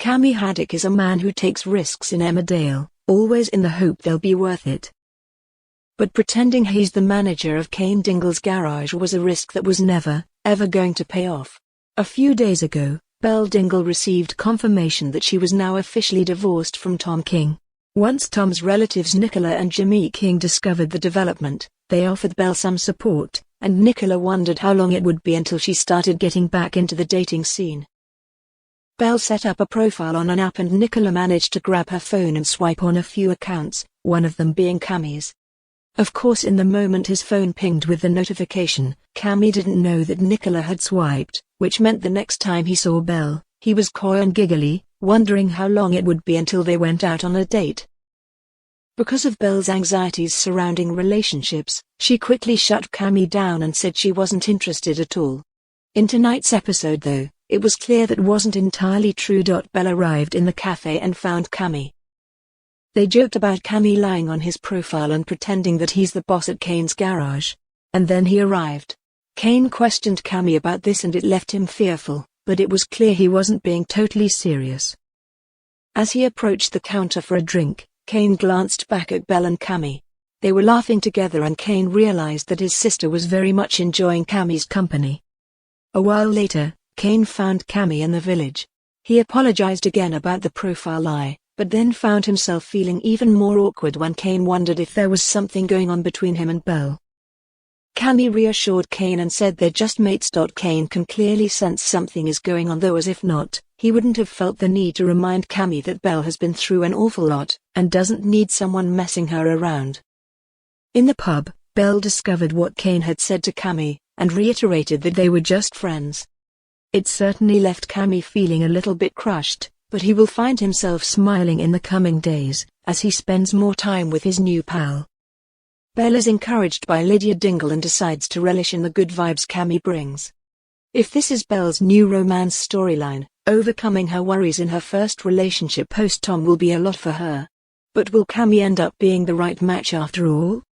Kammy Haddock is a man who takes risks in Emmerdale, always in the hope they'll be worth it. But pretending he's the manager of Cain Dingle's garage was a risk that was never, ever going to pay off. A few days ago, Belle Dingle received confirmation that she was now officially divorced from Tom King. Once Tom's relatives Nicola and Jimmy King discovered the development, they offered Belle some support, and Nicola wondered how long it would be until she started getting back into the dating scene. Belle set up a profile on an app and Nicola managed to grab her phone and swipe on a few accounts, one of them being Kammy's. Of course, in the moment his phone pinged with the notification, Kammy didn't know that Nicola had swiped, which meant the next time he saw Belle, he was coy and giggly, wondering how long it would be until they went out on a date. Because of Belle's anxieties surrounding relationships, she quickly shut Kammy down and said she wasn't interested at all. In tonight's episode though, it was clear that wasn't entirely true. Belle arrived in the cafe and found Kammy. They joked about Kammy lying on his profile and pretending that he's the boss at Cain's garage. And then he arrived. Cain questioned Kammy about this and it left him fearful, but it was clear he wasn't being totally serious. As he approached the counter for a drink, Cain glanced back at Belle and Kammy. They were laughing together and Cain realized that his sister was very much enjoying Kammy's company. A while later, Cain found Kammy in the village. He apologized again about the profile lie, but then found himself feeling even more awkward when Cain wondered if there was something going on between him and Belle. Kammy reassured Cain and said they're just mates. Cain can clearly sense something is going on though, as if not, he wouldn't have felt the need to remind Kammy that Belle has been through an awful lot, and doesn't need someone messing her around. In the pub, Belle discovered what Cain had said to Kammy, and reiterated that they were just friends. It certainly left Kammy feeling a little bit crushed, but he will find himself smiling in the coming days, as he spends more time with his new pal. Belle is encouraged by Lydia Dingle and decides to relish in the good vibes Kammy brings. If this is Belle's new romance storyline, overcoming her worries in her first relationship post-Tom will be a lot for her. But will Kammy end up being the right match after all?